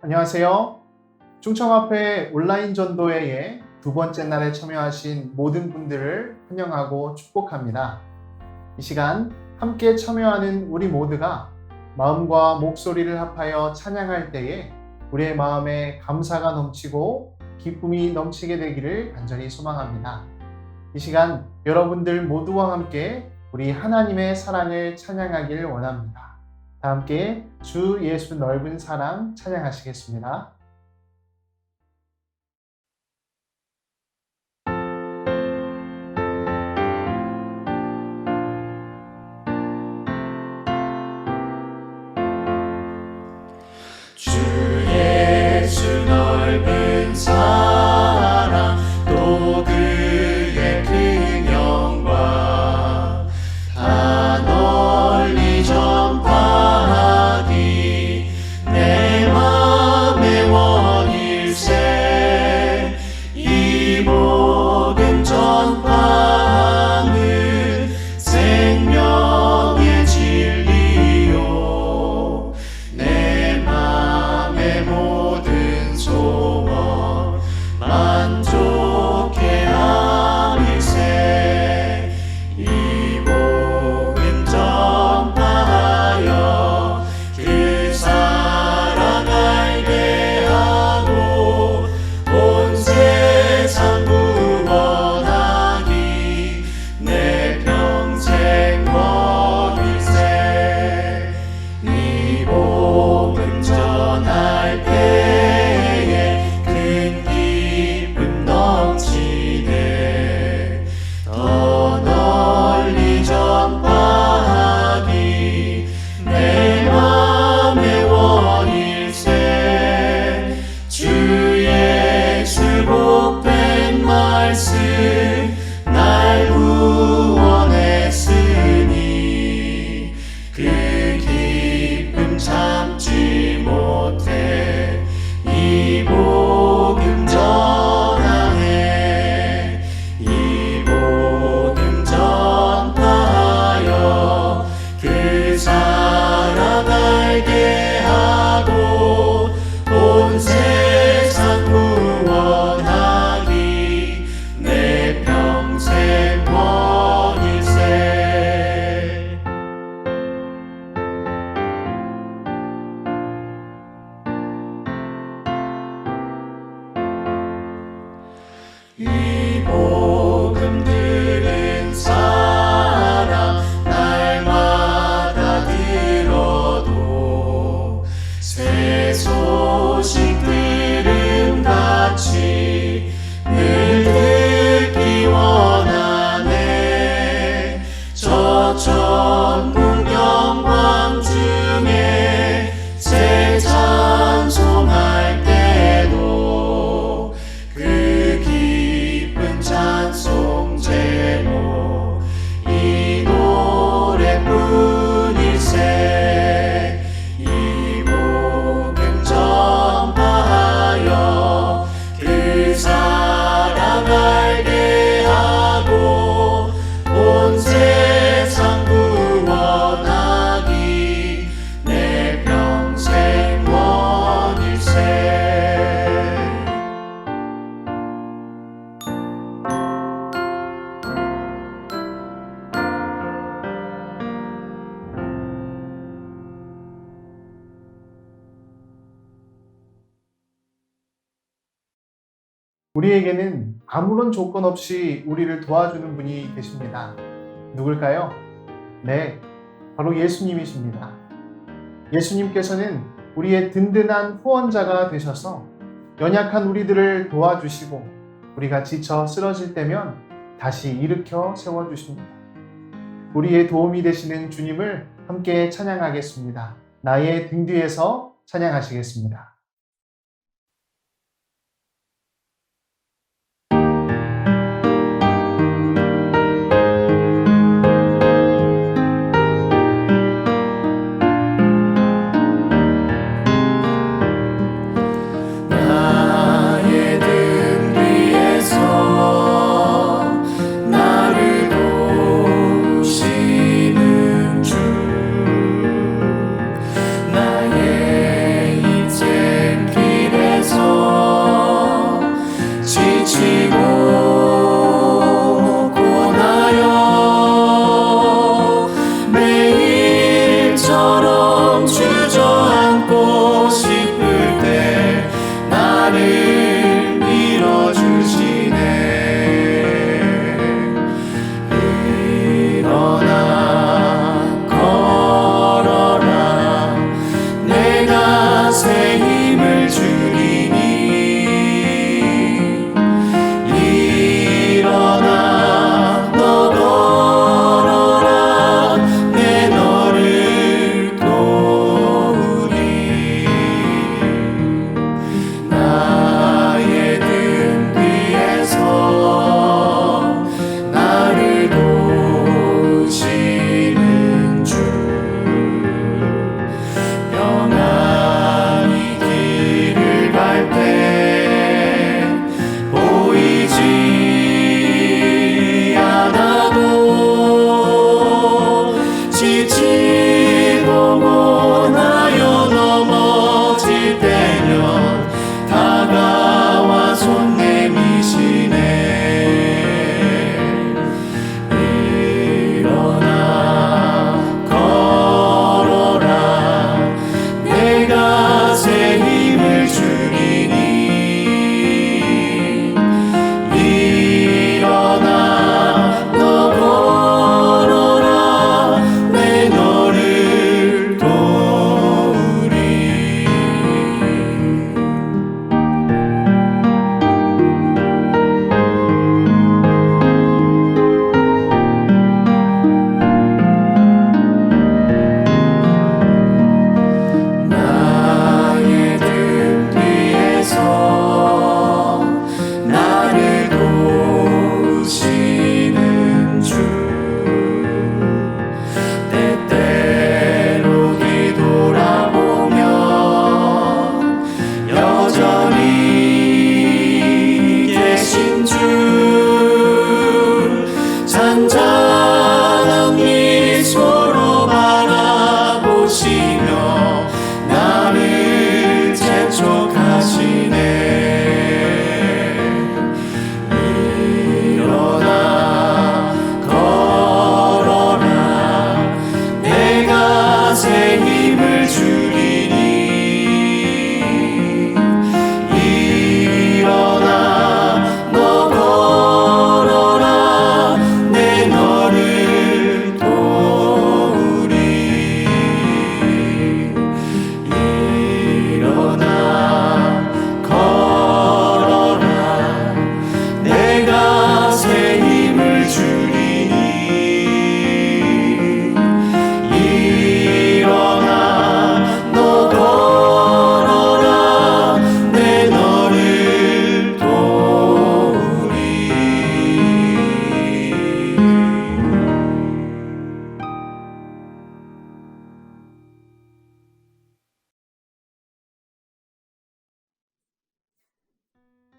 안녕하세요. 충청화폐 온라인 전도회의 두 번째 날에 참여하신 모든 분들을 환영하고 축복합니다. 이 시간 함께 참여하는 우리 모두가 마음과 목소리를 합하여 찬양할 때에 우리의 마음에 감사가 넘치고 기쁨이 넘치게 되기를 간절히 소망합니다. 이 시간 여러분들 모두와 함께 우리 하나님의 사랑을 찬양하길 원합니다. 다 함께 주 예수 넓은 사랑 찬양하시겠습니다. 주 예수 넓은 사랑 또 그의 큰 영광 다 널리 전파하기 내 맘의 원일세 이 복음 전파함은 생명의 진리요 내 맘의 모든 소원 만족해 함일세 이 복음 전파하여 그 사랑 알게 하고 온 세상 구원하기 내 평생 원일세 이 복음 전할 때에 큰 기쁨 넘치네 더 널리 전파하기 내 맘의 원일세 주 예수 복된 말씀 날 구원했으니 그 기쁨 참지 못해 이 복음 전하네 이 복음 전파하여 그 사랑 알게 하고 온 세상 구원하기 내 평생 원일세 이 복음 들은 사람 날마다 들어도 새 소식 들음같이 늘 듣기 원하네 저 천국 영광 중에 새 찬송할 때도 그 기쁜 찬송 제목 이 노래뿐일세 이 복음 전파하여 그 사랑 알게 하고 온 세상 구원하기 내 평생 원일세 우리에게는 아무런 조건 없이 우리를 도와주는 분이 계십니다. 누굴까요? 네, 바로 예수님이십니다. 예수님께서는 우리의 든든한 후원자가 되셔서 연약한 우리들을 도와주시고 우리가 지쳐 쓰러질 때면 다시 일으켜 세워주십니다. 우리의 도움이 되시는 주님을 함께 찬양하겠습니다. 나의 등 뒤에서 찬양하시겠습니다. 나의 등 뒤에서 나를 도우시는 주 나의 인생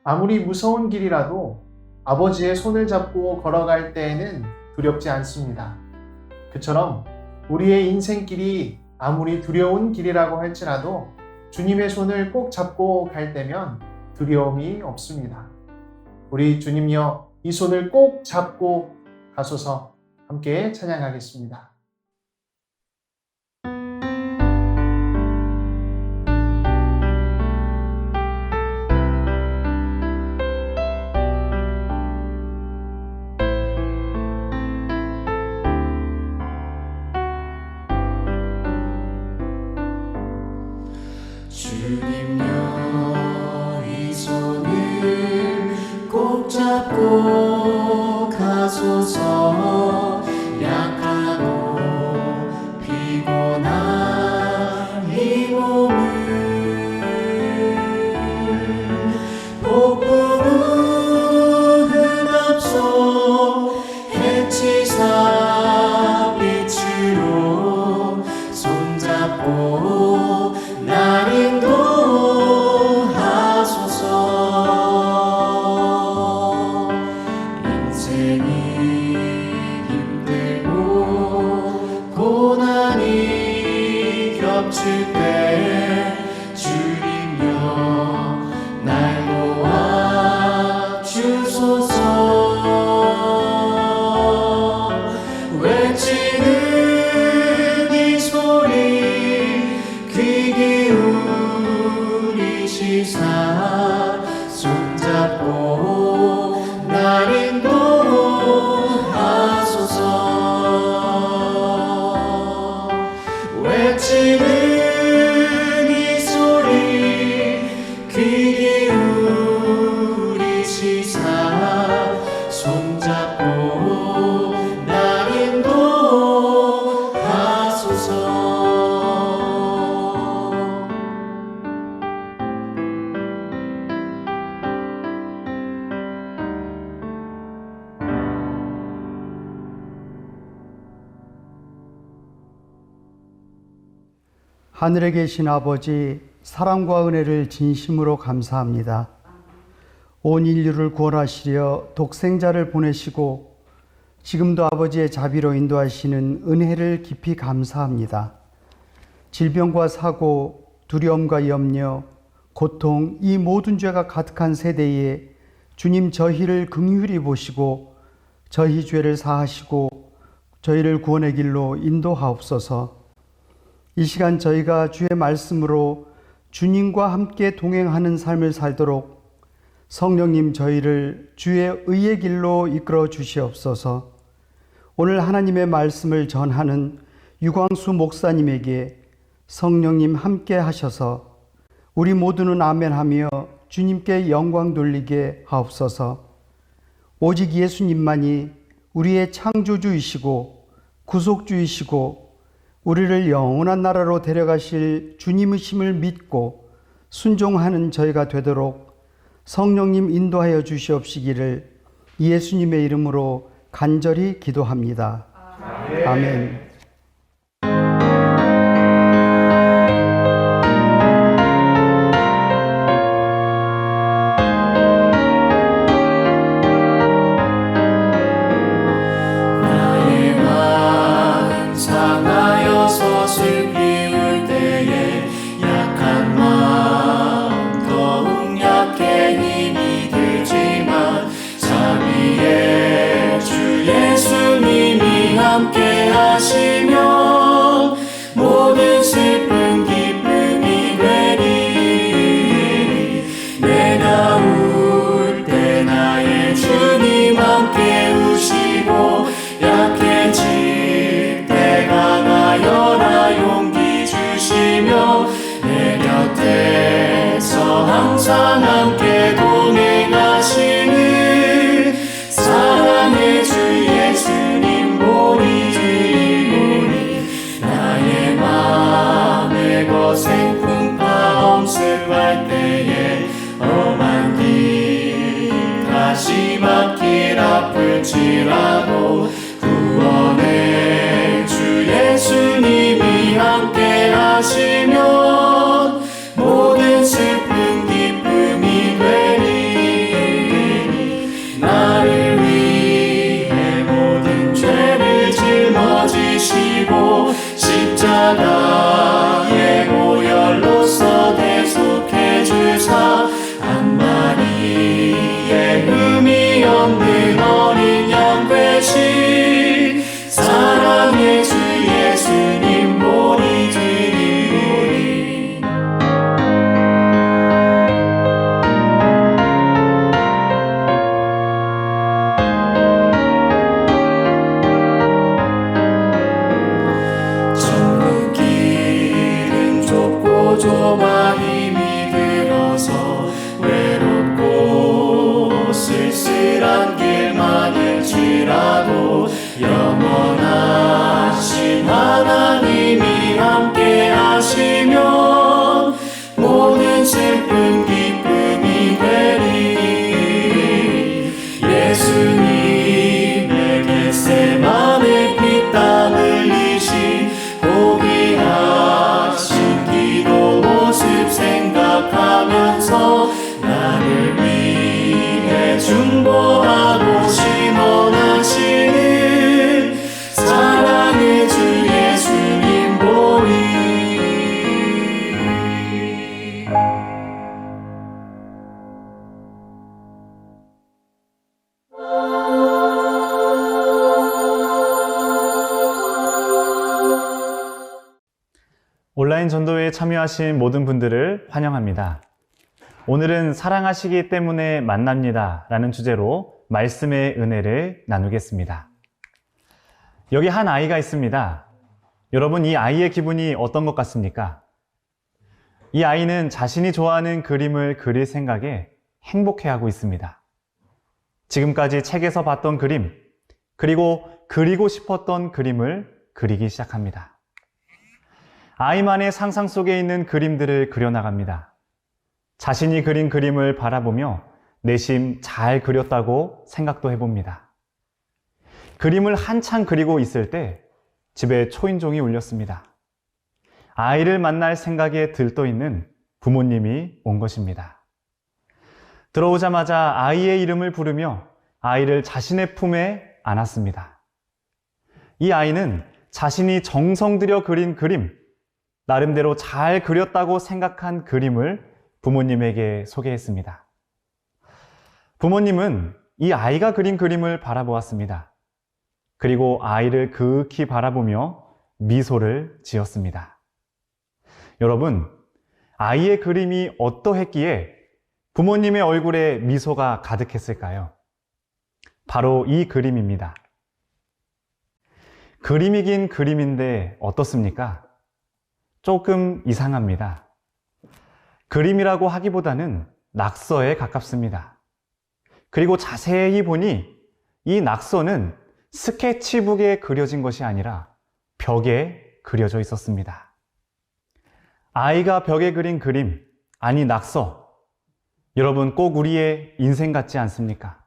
아무리 무서운 길이라도 아버지의 손을 잡고 걸어갈 때에는 두렵지 않습니다. 그처럼 우리의 인생길이 아무리 두려운 길이라고 할지라도 주님의 손을 꼭 잡고 갈 때면 두려움이 없습니다. 우리 주님여, 이 손을 꼭 잡고 가소서. 함께 찬양하겠습니다. 주님여, 이 손을 꼭 잡고 가소서. 약하고 피곤한 이 몸을 폭풍우 흑암속 해치사 빛으로 손잡고 날 인도하소서. 인생이 힘들고 고난이 겹칠 때 주님여, 날 도와주소서. 외치는 이 소리 귀 기울이시사 손잡고 날 인도하소서. 외치는 이 소리 귀 기울이시사 손잡고 날 인도하소서. 하늘에 계신 아버지, 사랑과 은혜를 진심으로 감사합니다. 온 인류를 구원하시려 독생자를 보내시고 지금도 아버지의 자비로 인도하시는 은혜를 깊이 감사합니다. 질병과 사고, 두려움과 염려, 고통, 이 모든 죄가 가득한 세대에 주님 저희를 긍휼히 보시고 저희 죄를 사하시고 저희를 구원의 길로 인도하옵소서. 이 시간 저희가 주의 말씀으로 주님과 함께 동행하는 삶을 살도록 성령님 저희를 주의 의의 길로 이끌어 주시옵소서. 오늘 하나님의 말씀을 전하는 유광수 목사님에게 성령님 함께 하셔서 우리 모두는 아멘하며 주님께 영광 돌리게 하옵소서. 오직 예수님만이 우리의 창조주이시고 구속주이시고 우리를 영원한 나라로 데려가실 주님이심을 믿고 순종하는 저희가 되도록 성령님 인도하여 주시옵시기를 예수님의 이름으로 간절히 기도합니다. 아멘. 함께 하시면 모든 슬픈 기쁨이 되리. 내가 울 때 나의 주님 함께 우시고 약해질 때 강하여라 용기 주시며 내 곁에서 항상 함께 동행하시는 사랑의 주 예수님 보리. 나의 맘의 고생 풍파 엄습할 때에 험한 길 다시 막길 아플지라도 구원의 주 예수님이 함께 하시면 모든 슬픈 기쁨이 되리. 온라인 전도회에 참여하신 모든 분들을 환영합니다. 오늘은 사랑하시기 때문에 만납니다 라는 주제로 말씀의 은혜를 나누겠습니다. 여기 한 아이가 있습니다. 여러분, 이 아이의 기분이 어떤 것 같습니까? 이 아이는 자신이 좋아하는 그림을 그릴 생각에 행복해하고 있습니다. 지금까지 책에서 봤던 그림, 그리고 그리고 싶었던 그림을 그리기 시작합니다. 아이만의 상상 속에 있는 그림들을 그려나갑니다. 자신이 그린 그림을 바라보며 내심 잘 그렸다고 생각도 해봅니다. 그림을 한창 그리고 있을 때 집에 초인종이 울렸습니다. 아이를 만날 생각에 들떠있는 부모님이 온 것입니다. 들어오자마자 아이의 이름을 부르며 아이를 자신의 품에 안았습니다. 이 아이는 자신이 정성 들여 그린 그림, 나름대로 잘 그렸다고 생각한 그림을 부모님에게 소개했습니다. 부모님은 이 아이가 그린 그림을 바라보았습니다. 그리고 아이를 극히 바라보며 미소를 지었습니다. 여러분, 아이의 그림이 어떠했기에 부모님의 얼굴에 미소가 가득했을까요? 바로 이 그림입니다. 그림이긴 그림인데 어떻습니까? 조금 이상합니다. 그림이라고 하기보다는 낙서에 가깝습니다. 그리고 자세히 보니 이 낙서는 스케치북에 그려진 것이 아니라 벽에 그려져 있었습니다. 아이가 벽에 그린 그림, 아니 낙서, 여러분 꼭 우리의 인생 같지 않습니까?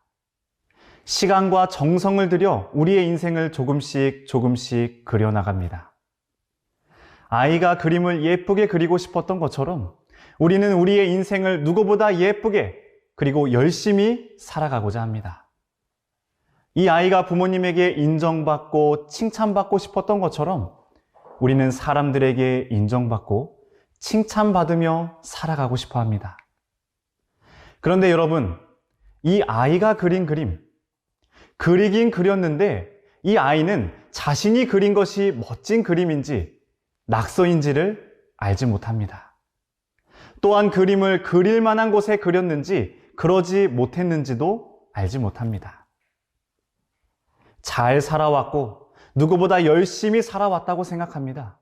시간과 정성을 들여 우리의 인생을 조금씩 그려나갑니다. 아이가 그림을 예쁘게 그리고 싶었던 것처럼 우리는 우리의 인생을 누구보다 예쁘게 그리고 열심히 살아가고자 합니다. 이 아이가 부모님에게 인정받고 칭찬받고 싶었던 것처럼 우리는 사람들에게 인정받고 칭찬받으며 살아가고 싶어 합니다. 그런데 여러분, 이 아이가 그린 그림, 그리긴 그렸는데 이 아이는 자신이 그린 것이 멋진 그림인지 낙서인지를 알지 못합니다. 또한 그림을 그릴 만한 곳에 그렸는지 그러지 못했는지도 알지 못합니다. 잘 살아왔고 누구보다 열심히 살아왔다고 생각합니다.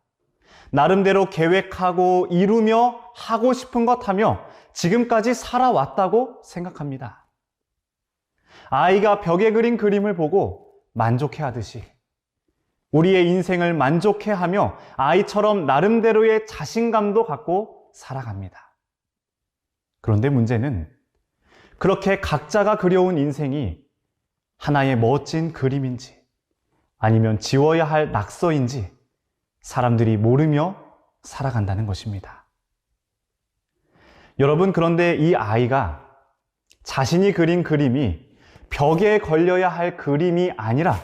나름대로 계획하고 이루며 하고 싶은 것 하며 지금까지 살아왔다고 생각합니다. 아이가 벽에 그린 그림을 보고 만족해하듯이 우리의 인생을 만족해하며 아이처럼 나름대로의 자신감도 갖고 살아갑니다. 그런데 문제는 그렇게 각자가 그려온 인생이 하나의 멋진 그림인지 아니면 지워야 할 낙서인지 사람들이 모르며 살아간다는 것입니다. 여러분, 그런데 이 아이가 자신이 그린 그림이 벽에 걸려야 할 그림이 아니라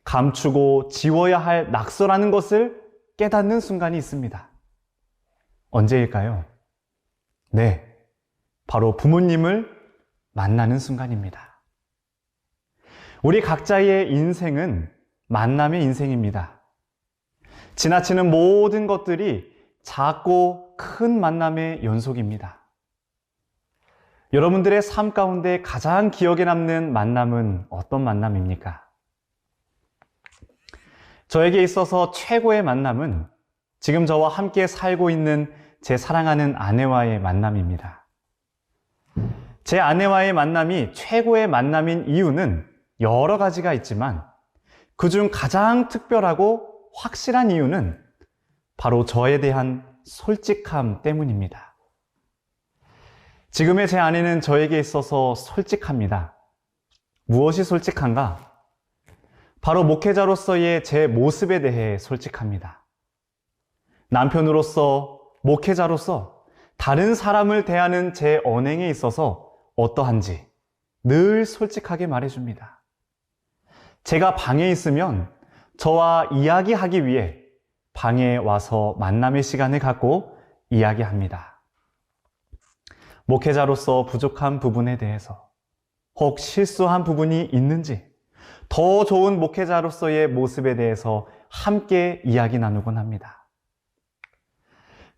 감추고 지워야 할 낙서라는 것을 깨닫는 순간이 있습니다. 언제일까요? 네, 바로 부모님을 만나는 순간입니다. 우리 각자의 인생은 만남의 인생입니다. 지나치는 모든 것들이 작고 큰 만남의 연속입니다. 여러분들의 삶 가운데 가장 기억에 남는 만남은 어떤 만남입니까? 저에게 있어서 최고의 만남은 지금 저와 함께 살고 있는 제 사랑하는 아내와의 만남입니다. 제 아내와의 만남이 최고의 만남인 이유는 여러 가지가 있지만 그중 가장 특별하고 확실한 이유는 바로 저에 대한 솔직함 때문입니다. 지금의 제 아내는 저에게 있어서 솔직합니다. 무엇이 솔직한가? 바로 목회자로서의 제 모습에 대해 솔직합니다. 남편으로서, 목회자로서 다른 사람을 대하는 제 언행에 있어서 어떠한지 늘 솔직하게 말해줍니다. 제가 방에 있으면 저와 이야기하기 위해 방에 와서 만남의 시간을 갖고 이야기합니다. 목회자로서 부족한 부분에 대해서 혹 실수한 부분이 있는지 더 좋은 목회자로서의 모습에 대해서 함께 이야기 나누곤 합니다.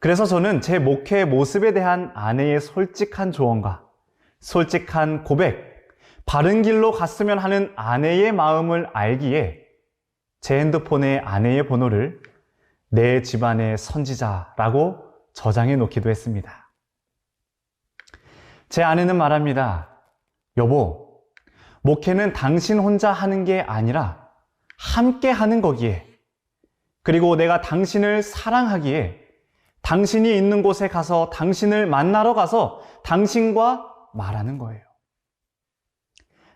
그래서 저는 제 목회 모습에 대한 아내의 솔직한 조언과 솔직한 고백, 바른 길로 갔으면 하는 아내의 마음을 알기에 제 핸드폰에 아내의 번호를 내 집안의 선지자라고 저장해 놓기도 했습니다. 제 아내는 말합니다. 여보, 목회는 당신 혼자 하는 게 아니라 함께 하는 거기에, 그리고 내가 당신을 사랑하기에 당신이 있는 곳에 가서 당신을 만나러 가서 당신과 말하는 거예요.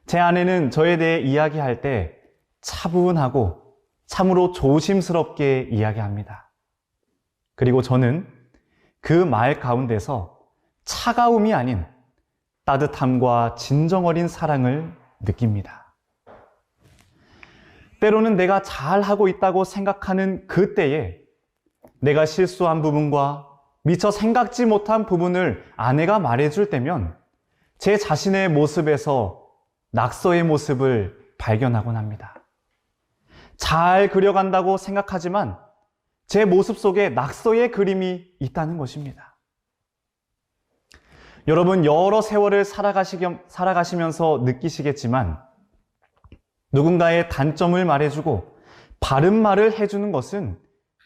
제 아내는 저에 대해 이야기할 때 차분하고 참으로 조심스럽게 이야기합니다. 그리고 저는 그 말 가운데서 차가움이 아닌 따뜻함과 진정 어린 사랑을 느낍니다. 때로는 내가 잘하고 있다고 생각하는 그때에 내가 실수한 부분과 미처 생각지 못한 부분을 아내가 말해줄 때면 제 자신의 모습에서 낙서의 모습을 발견하곤 합니다. 잘 그려간다고 생각하지만 제 모습 속에 낙서의 그림이 있다는 것입니다. 여러분, 여러 세월을 살아가시면서 느끼시겠지만 누군가의 단점을 말해주고 바른 말을 해주는 것은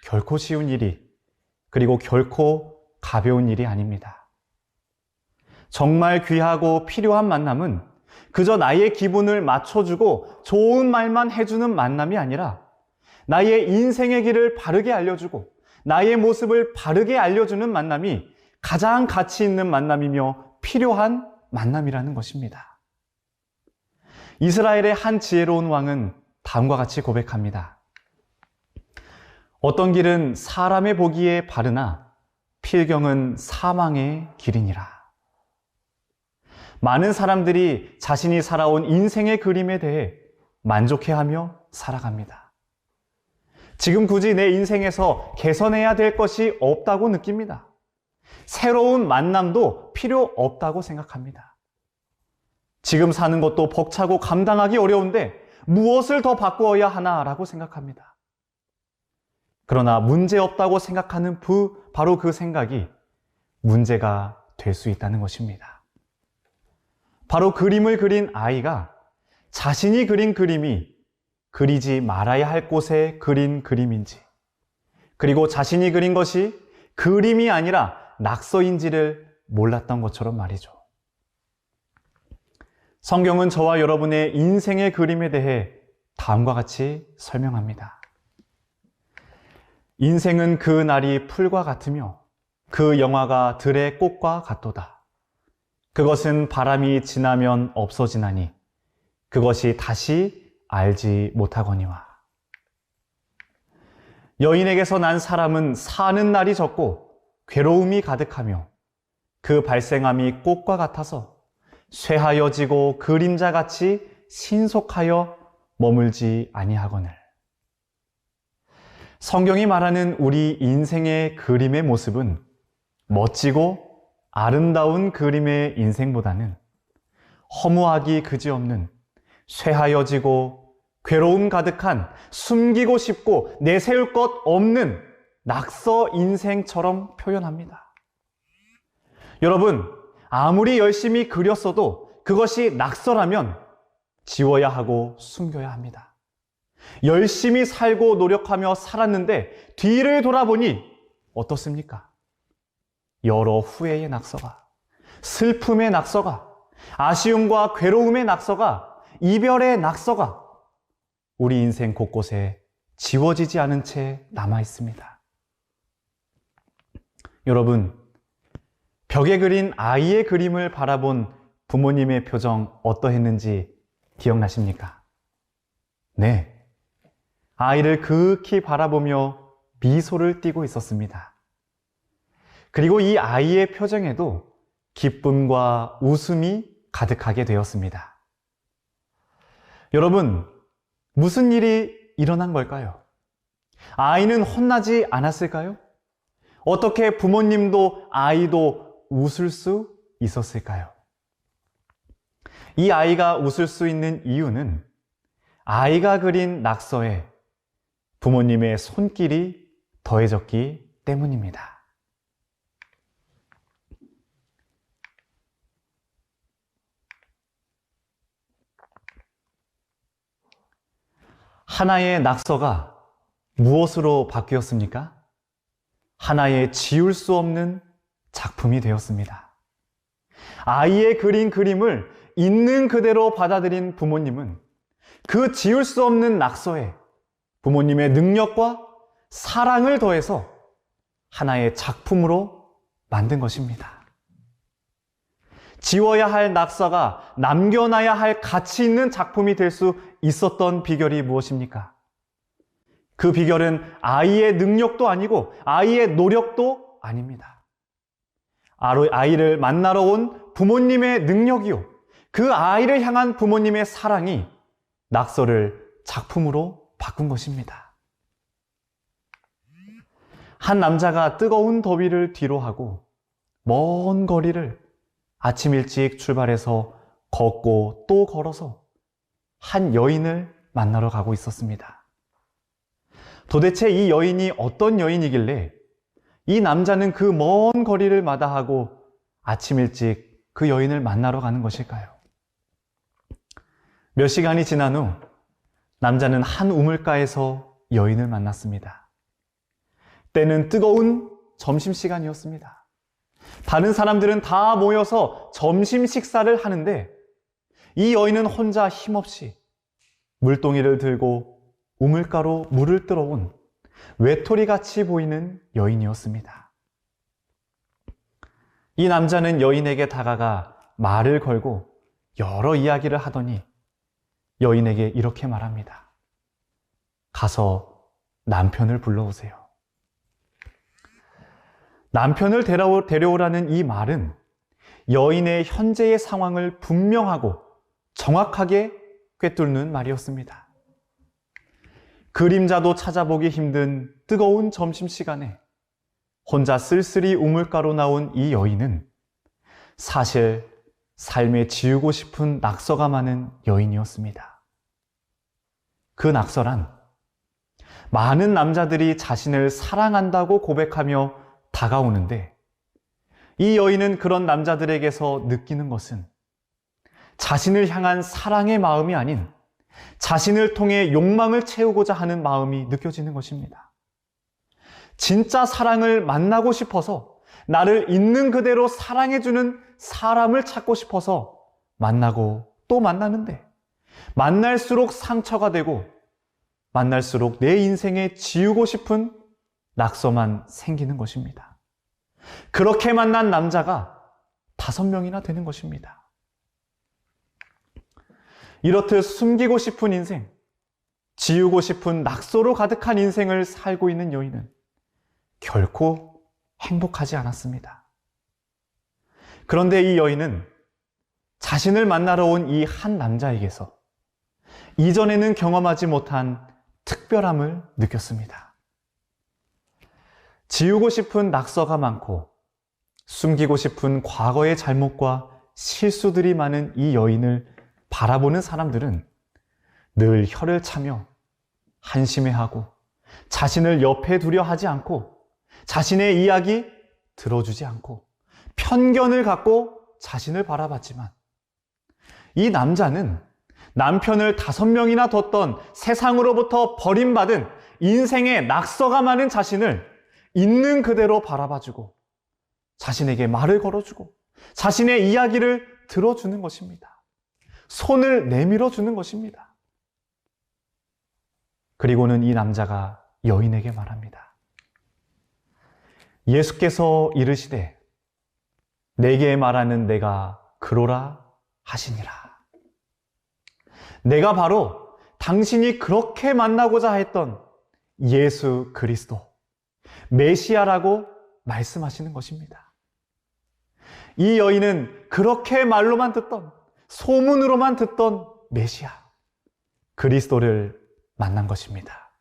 결코 쉬운 일이, 그리고 결코 가벼운 일이 아닙니다. 정말 귀하고 필요한 만남은 그저 나의 기분을 맞춰주고 좋은 말만 해주는 만남이 아니라 나의 인생의 길을 바르게 알려주고 나의 모습을 바르게 알려주는 만남이 가장 가치 있는 만남이며 필요한 만남이라는 것입니다. 이스라엘의 한 지혜로운 왕은 다음과 같이 고백합니다. 어떤 길은 사람의 보기에 바르나 필경은 사망의 길이니라. 많은 사람들이 자신이 살아온 인생의 그림에 대해 만족해하며 살아갑니다. 지금 굳이 내 인생에서 개선해야 될 것이 없다고 느낍니다. 새로운 만남도 필요 없다고 생각합니다. 지금 사는 것도 벅차고 감당하기 어려운데 무엇을 더 바꾸어야 하나라고 생각합니다. 그러나 문제 없다고 생각하는 바로 그 생각이 문제가 될 수 있다는 것입니다. 바로 그림을 그린 아이가 자신이 그린 그림이 그리지 말아야 할 곳에 그린 그림인지, 그리고 자신이 그린 것이 그림이 아니라 낙서인지를 몰랐던 것처럼 말이죠. 성경은 저와 여러분의 인생의 그림에 대해 다음과 같이 설명합니다. 인생은 그 날이 풀과 같으며 그 영화가 들의 꽃과 같도다. 그것은 바람이 지나면 없어지나니 그것이 다시 알지 못하거니와. 여인에게서 난 사람은 사는 날이 적고 괴로움이 가득하며 그 발생함이 꽃과 같아서 쇠하여지고 그림자같이 신속하여 머물지 아니하거늘. 성경이 말하는 우리 인생의 그림의 모습은 멋지고 아름다운 그림의 인생보다는 허무하기 그지없는 쇠하여지고 괴로움 가득한 숨기고 싶고 내세울 것 없는 낙서 인생처럼 표현합니다. 여러분, 아무리 열심히 그렸어도 그것이 낙서라면 지워야 하고 숨겨야 합니다. 열심히 살고 노력하며 살았는데 뒤를 돌아보니 어떻습니까? 여러 후회의 낙서가, 슬픔의 낙서가, 아쉬움과 괴로움의 낙서가, 이별의 낙서가 우리 인생 곳곳에 지워지지 않은 채 남아 있습니다. 여러분, 벽에 그린 아이의 그림을 바라본 부모님의 표정 어떠했는지 기억나십니까? 네, 아이를 극히 바라보며 미소를 띠고 있었습니다. 그리고 이 아이의 표정에도 기쁨과 웃음이 가득하게 되었습니다. 여러분, 무슨 일이 일어난 걸까요? 아이는 혼나지 않았을까요? 어떻게 부모님도 아이도 웃을 수 있었을까요? 이 아이가 웃을 수 있는 이유는 아이가 그린 낙서에 부모님의 손길이 더해졌기 때문입니다. 하나의 낙서가 무엇으로 바뀌었습니까? 하나의 지울 수 없는 작품이 되었습니다. 아이의 그린 그림을 있는 그대로 받아들인 부모님은 그 지울 수 없는 낙서에 부모님의 능력과 사랑을 더해서 하나의 작품으로 만든 것입니다. 지워야 할 낙서가 남겨놔야 할 가치 있는 작품이 될 수 있었던 비결이 무엇입니까? 그 비결은 아이의 능력도 아니고 아이의 노력도 아닙니다. 아이를 만나러 온 부모님의 능력이요, 그 아이를 향한 부모님의 사랑이 낙서를 작품으로 바꾼 것입니다. 한 남자가 뜨거운 더위를 뒤로하고 먼 거리를 아침 일찍 출발해서 걷고 또 걸어서 한 여인을 만나러 가고 있었습니다. 도대체 이 여인이 어떤 여인이길래 이 남자는 그 먼 거리를 마다하고 아침 일찍 그 여인을 만나러 가는 것일까요? 몇 시간이 지난 후 남자는 한 우물가에서 여인을 만났습니다. 때는 뜨거운 점심시간이었습니다. 다른 사람들은 다 모여서 점심 식사를 하는데 이 여인은 혼자 힘없이 물동이를 들고 우물가로 물을 들어온 외톨이같이 보이는 여인이었습니다. 이 남자는 여인에게 다가가 말을 걸고 여러 이야기를 하더니 여인에게 이렇게 말합니다. 가서 남편을 불러오세요. 남편을 데려오라는 이 말은 여인의 현재의 상황을 분명하고 정확하게 꿰뚫는 말이었습니다. 그림자도 찾아보기 힘든 뜨거운 점심시간에 혼자 쓸쓸히 우물가로 나온 이 여인은 사실 삶에 지우고 싶은 낙서가 많은 여인이었습니다. 그 낙서란 많은 남자들이 자신을 사랑한다고 고백하며 다가오는데 이 여인은 그런 남자들에게서 느끼는 것은 자신을 향한 사랑의 마음이 아닌 자신을 통해 욕망을 채우고자 하는 마음이 느껴지는 것입니다. 진짜 사랑을 만나고 싶어서 나를 있는 그대로 사랑해주는 사람을 찾고 싶어서 만나고 또 만나는데 만날수록 상처가 되고 만날수록 내 인생에 지우고 싶은 낙서만 생기는 것입니다. 그렇게 만난 남자가 5명이나 되는 것입니다. 이렇듯 숨기고 싶은 인생, 지우고 싶은 낙서로 가득한 인생을 살고 있는 여인은 결코 행복하지 않았습니다. 그런데 이 여인은 자신을 만나러 온 이 한 남자에게서 이전에는 경험하지 못한 특별함을 느꼈습니다. 지우고 싶은 낙서가 많고 숨기고 싶은 과거의 잘못과 실수들이 많은 이 여인을 바라보는 사람들은 늘 혀를 차며 한심해하고 자신을 옆에 두려 하지 않고 자신의 이야기 들어주지 않고 편견을 갖고 자신을 바라봤지만 이 남자는 남편을 5명이나 뒀던 세상으로부터 버림받은 인생의 낙서가 많은 자신을 있는 그대로 바라봐주고 자신에게 말을 걸어주고 자신의 이야기를 들어주는 것입니다. 손을 내밀어 주는 것입니다. 그리고는 이 남자가 여인에게 말합니다. 예수께서 이르시되 내게 말하는 내가 그로라 하시니라. 내가 바로 당신이 그렇게 만나고자 했던 예수 그리스도 메시아라고 말씀하시는 것입니다. 이 여인은 그렇게 말로만 듣던 소문으로만 듣던 메시아 그리스도를 만난 것입니다.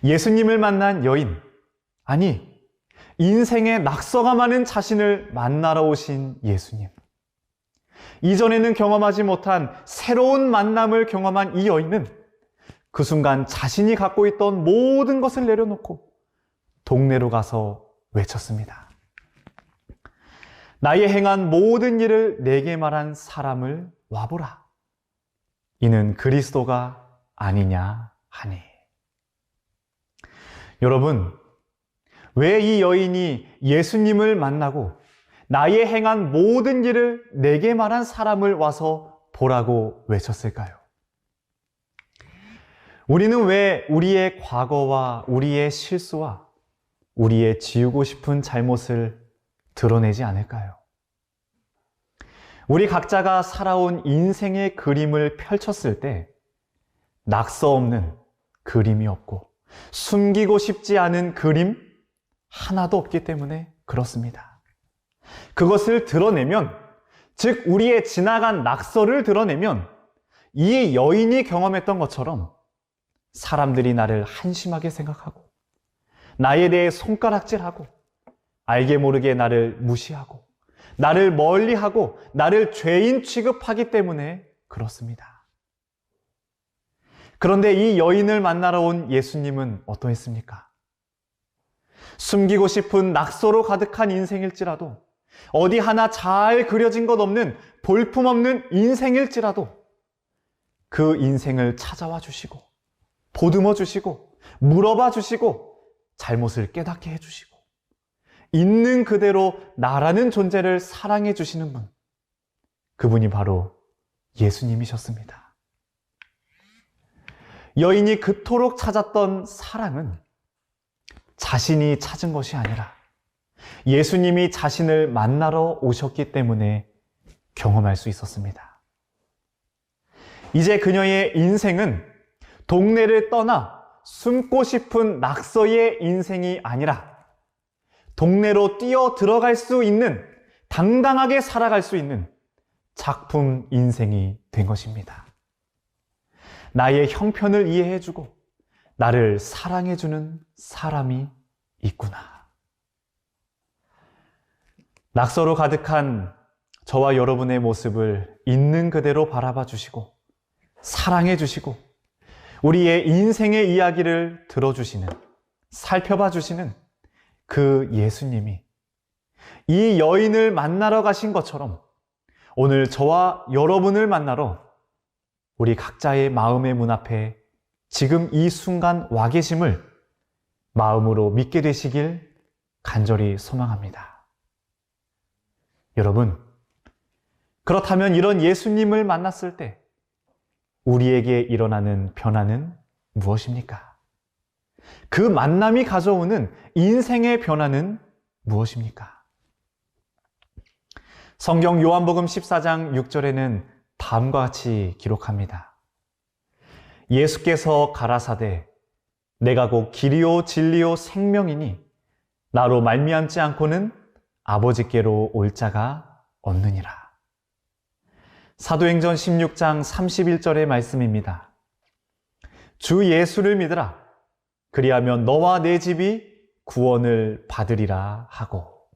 예수님을 만난 여인, 아니 인생의 낙서가 많은 자신을 만나러 오신 예수님. 이전에는 경험하지 못한 새로운 만남을 경험한 이 여인은 그 순간 자신이 갖고 있던 모든 것을 내려놓고 동네로 가서 외쳤습니다. 나의 행한 모든 일을 내게 말한 사람을 와보라. 이는 그리스도가 아니냐 하니. 여러분, 왜 이 여인이 예수님을 만나고 나의 행한 모든 일을 내게 말한 사람을 와서 보라고 외쳤을까요? 우리는 왜 우리의 과거와 우리의 실수와 우리의 지우고 싶은 잘못을 드러내지 않을까요? 우리 각자가 살아온 인생의 그림을 펼쳤을 때 낙서 없는 그림이 없고 숨기고 싶지 않은 그림 하나도 없기 때문에 그렇습니다. 그것을 드러내면, 즉 우리의 지나간 낙서를 드러내면 이 여인이 경험했던 것처럼 사람들이 나를 한심하게 생각하고 나에 대해 손가락질하고 알게 모르게 나를 무시하고 나를 멀리하고 나를 죄인 취급하기 때문에 그렇습니다. 그런데 이 여인을 만나러 온 예수님은 어떠했습니까? 숨기고 싶은 낙서로 가득한 인생일지라도, 어디 하나 잘 그려진 것 없는 볼품없는 인생일지라도 그 인생을 찾아와 주시고 보듬어 주시고 물어봐 주시고 잘못을 깨닫게 해주시고 있는 그대로 나라는 존재를 사랑해 주시는 분, 그분이 바로 예수님이셨습니다. 여인이 그토록 찾았던 사랑은 자신이 찾은 것이 아니라 예수님이 자신을 만나러 오셨기 때문에 경험할 수 있었습니다. 이제 그녀의 인생은 동네를 떠나 숨고 싶은 낙서의 인생이 아니라 동네로 뛰어 들어갈 수 있는, 당당하게 살아갈 수 있는 작품 인생이 된 것입니다. 나의 형편을 이해해주고 나를 사랑해주는 사람이 있구나. 낙서로 가득한 저와 여러분의 모습을 있는 그대로 바라봐 주시고 사랑해 주시고 우리의 인생의 이야기를 들어주시는, 살펴봐 주시는 그 예수님이 이 여인을 만나러 가신 것처럼 오늘 저와 여러분을 만나러 우리 각자의 마음의 문 앞에 지금 이 순간 와 계심을 마음으로 믿게 되시길 간절히 소망합니다. 여러분, 그렇다면 이런 예수님을 만났을 때 우리에게 일어나는 변화는 무엇입니까? 그 만남이 가져오는 인생의 변화는 무엇입니까? 성경 요한복음 14장 6절에는 다음과 같이 기록합니다. 예수께서 가라사대 내가 곧 길이요 진리요 생명이니 나로 말미암지 않고는 아버지께로 올 자가 없느니라. 사도행전 16장 31절의 말씀입니다. 주 예수를 믿으라. 그리하면 너와 내 집이 구원을 받으리라 하고.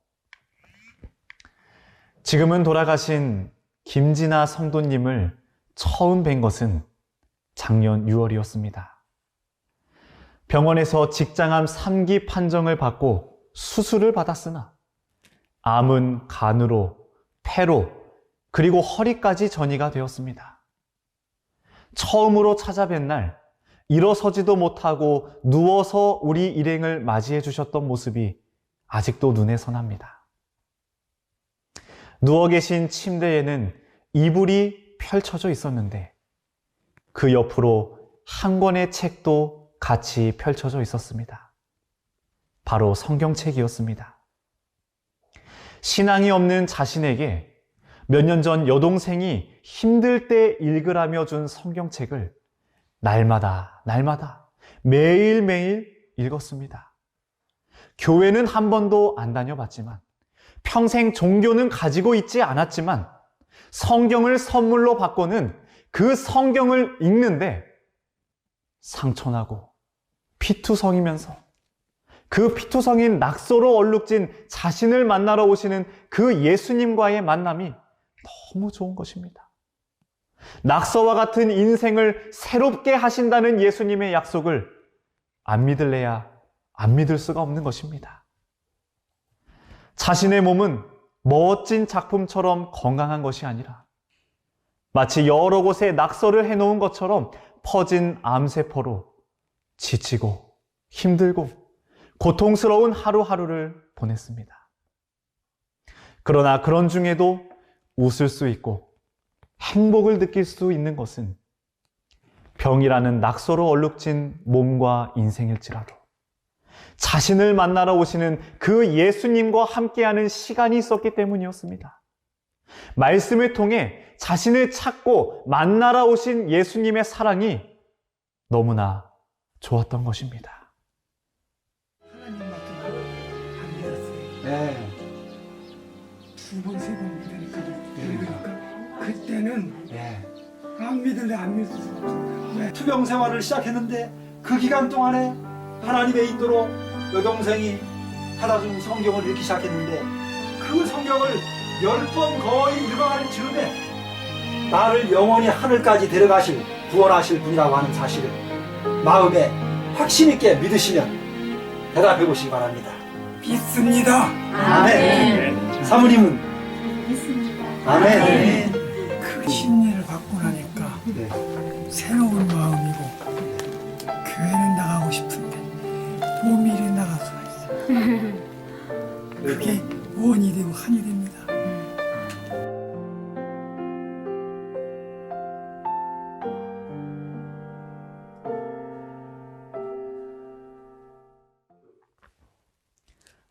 지금은 돌아가신 김진아 성도님을 처음 뵌 것은 작년 6월이었습니다. 병원에서 직장암 3기 판정을 받고 수술을 받았으나 암은 간으로, 폐로, 그리고 허리까지 전이가 되었습니다. 처음으로 찾아뵌 날 일어서지도 못하고 누워서 우리 일행을 맞이해 주셨던 모습이 아직도 눈에 선합니다. 누워 계신 침대에는 이불이 펼쳐져 있었는데 그 옆으로 한 권의 책도 같이 펼쳐져 있었습니다. 바로 성경책이었습니다. 신앙이 없는 자신에게 몇 년 전 여동생이 힘들 때 읽으라며 준 성경책을 날마다 매일매일 읽었습니다. 교회는 한 번도 안 다녀봤지만 평생 종교는 가지고 있지 않았지만 성경을 선물로 받고는 그 성경을 읽는데 상처나고 피투성이면서 그 피투성인 낙서로 얼룩진 자신을 만나러 오시는 그 예수님과의 만남이 너무 좋은 것입니다. 낙서와 같은 인생을 새롭게 하신다는 예수님의 약속을 안 믿을래야 안 믿을 수가 없는 것입니다. 자신의 몸은 멋진 작품처럼 건강한 것이 아니라 마치 여러 곳에 낙서를 해놓은 것처럼 퍼진 암세포로 지치고 힘들고 고통스러운 하루하루를 보냈습니다. 그러나 그런 중에도 웃을 수 있고 행복을 느낄 수 있는 것은 병이라는 낙서로 얼룩진 몸과 인생일지라도 자신을 만나러 오시는 그 예수님과 함께하는 시간이 있었기 때문이었습니다. 말씀을 통해 자신을 찾고 만나러 오신 예수님의 사랑이 너무나 좋았던 것입니다. 하나님밖에 안 믿었어요. 네. 두 번, 세 번 믿으니까 그때는 네. 안 믿을래 안 믿을 수 없어요. 왜? 투병 생활을 시작했는데 그 기간 동안에 하나님의 인도로 여동생이 하다 준 성경을 읽기 시작했는데 그 성경을 10번 거의 읽어가는 즈음에 나를 영원히 하늘까지 데려가실 구원하실 분이라고 하는 사실을 마음에 확신 있게 믿으시면 대답해 보시기 바랍니다. 믿습니다. 아멘. 사모님은 믿습니다. 아멘. 그 심리를 받고 나니까 네. 새로운 마음이고 교회는 나가고 싶은데 몸이 이리 나갈 수가 있어요. 그게 원이 되고 한이 됩니다.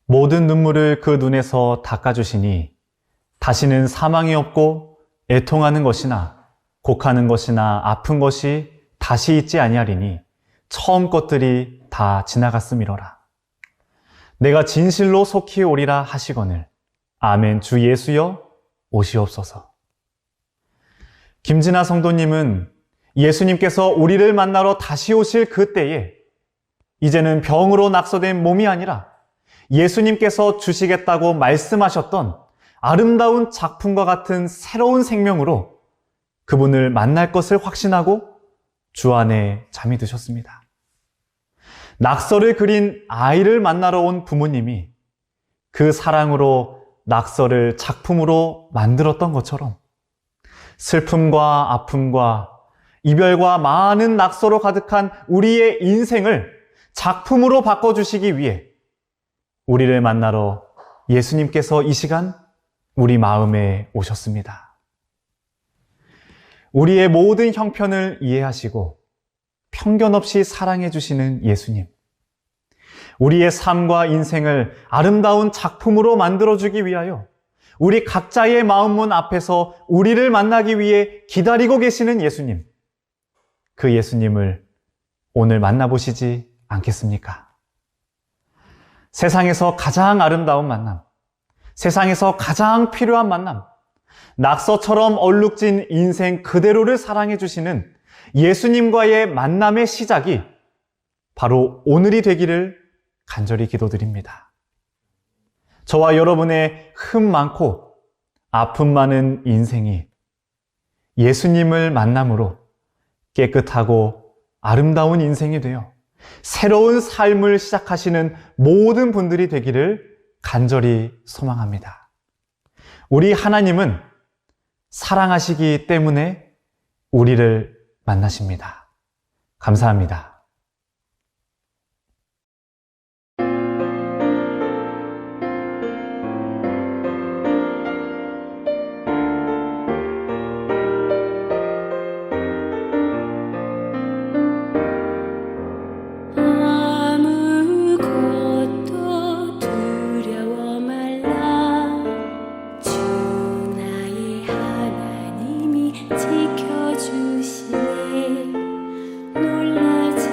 모든 눈물을 그 눈에서 닦아주시니 다시는 사망이 없고 애통하는 것이나 곡하는 것이나 아픈 것이 다시 있지 아니하리니 처음 것들이 다 지나갔음이로라. 내가 진실로 속히 오리라 하시거늘. 아멘. 주 예수여 오시옵소서. 김진아 성도님은 예수님께서 우리를 만나러 다시 오실 그때에 이제는 병으로 낙서된 몸이 아니라 예수님께서 주시겠다고 말씀하셨던 아름다운 작품과 같은 새로운 생명으로 그분을 만날 것을 확신하고 주 안에 잠이 드셨습니다. 낙서를 그린 아이를 만나러 온 부모님이 그 사랑으로 낙서를 작품으로 만들었던 것처럼 슬픔과 아픔과 이별과 많은 낙서로 가득한 우리의 인생을 작품으로 바꿔주시기 위해 우리를 만나러 예수님께서 이 시간 우리 마음에 오셨습니다. 우리의 모든 형편을 이해하시고 편견 없이 사랑해 주시는 예수님. 우리의 삶과 인생을 아름다운 작품으로 만들어주기 위하여 우리 각자의 마음문 앞에서 우리를 만나기 위해 기다리고 계시는 예수님. 그 예수님을 오늘 만나보시지 않겠습니까? 세상에서 가장 아름다운 만남, 세상에서 가장 필요한 만남, 낙서처럼 얼룩진 인생 그대로를 사랑해 주시는 예수님과의 만남의 시작이 바로 오늘이 되기를 간절히 기도드립니다. 저와 여러분의 흠 많고 아픔 많은 인생이 예수님을 만남으로 깨끗하고 아름다운 인생이 되어 새로운 삶을 시작하시는 모든 분들이 되기를 간절히 소망합니다. 우리 하나님은 사랑하시기 때문에 우리를 만나십니다. 감사합니다. 아무것도 두려워 말라. 주 나의 하나님이 지켜주시네. 놀라지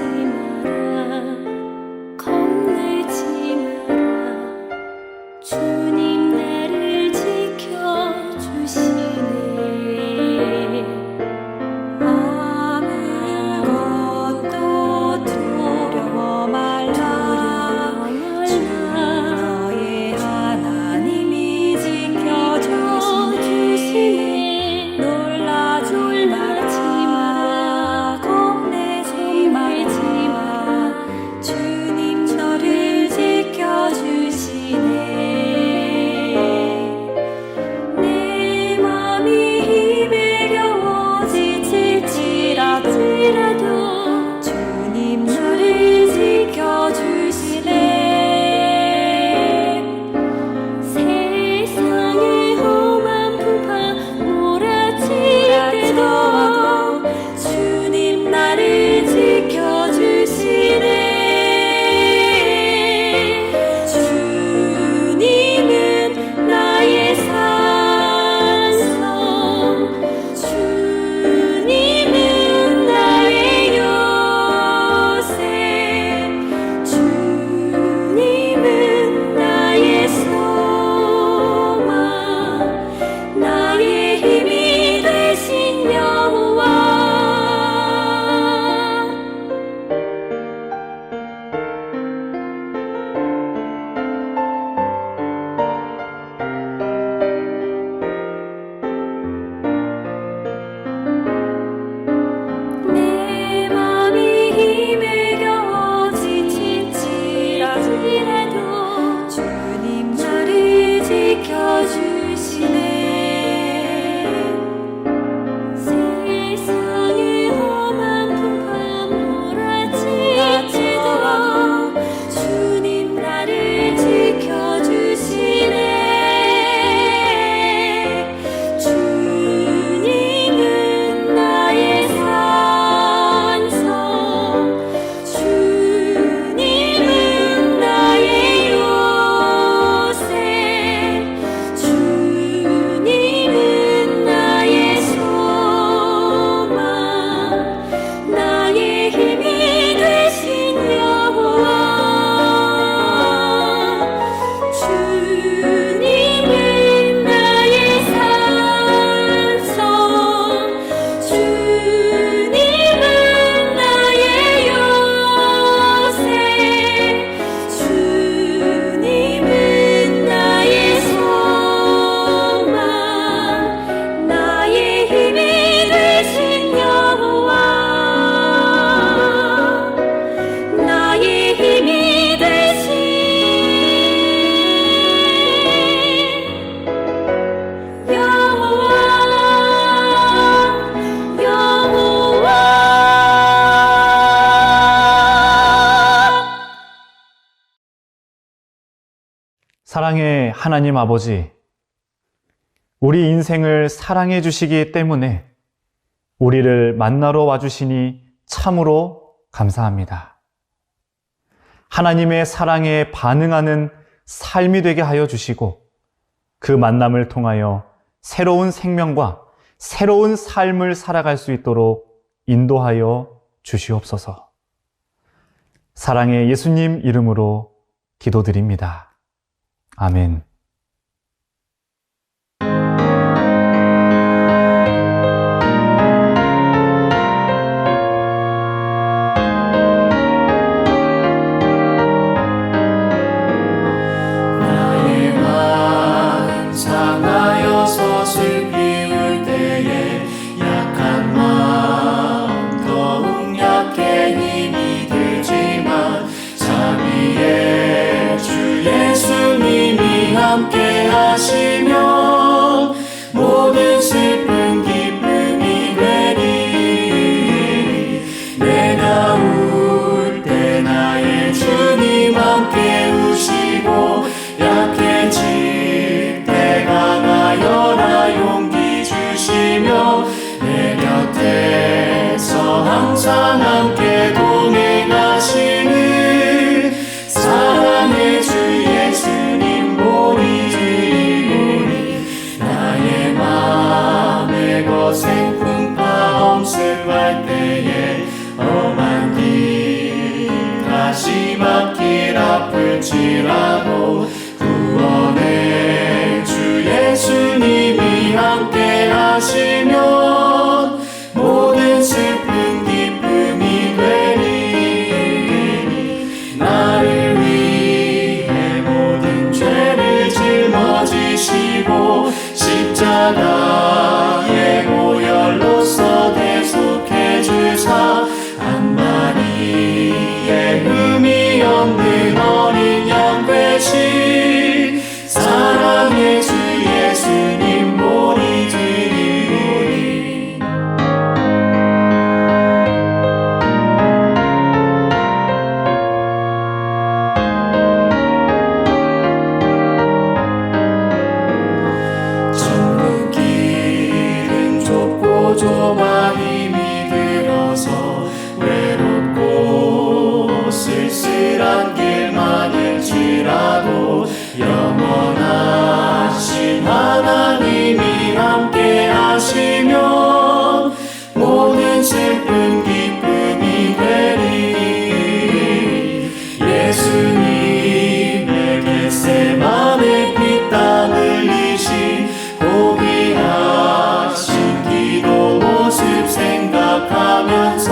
사랑의 하나님 아버지, 우리 인생을 사랑해 주시기 때문에 우리를 만나러 와주시니 참으로 감사합니다. 하나님의 사랑에 반응하는 삶이 되게 하여 주시고 그 만남을 통하여 새로운 생명과 새로운 삶을 살아갈 수 있도록 인도하여 주시옵소서. 사랑의 예수님 이름으로 기도드립니다. 아멘. 나의 마음 상하여 서슬 비울 때에 약한 마음 더욱 약해 힘이 들지만 자비의 주 예수님이 함께 하시면 모든 슬픔 기쁨이 되리. 내가 울 때 나의 주님 함께 우시고 약해질 때 강하여라 용기 주시며 내 곁에서 항상 함께 동행하시는 사랑의 주 예수님 보리. 나의 마음의 거센 풍파 엄습할 때에 험한 길 다시 막길 아플지라도 구원의 주 예수님이 함께 하시면 모든 슬픔 기쁨이 되리. 나를 위해 모든 죄를 짊어지시고 십자가의 보혈로서 대속해 주사 한 마리의 흠이 없는 어린 양 되신 사랑의 주 예수님 보리 드리리. 전국 길은 좁고 좁아 힘이 들어서 외롭고 쓸쓸한 길 많을지라도 영원하신 하나님이 함께 하시면 모든 슬픔 기쁨이 되리. 예수님의 겟세마네 피땀 흘리신 고귀하신 기도 모습 생각하면서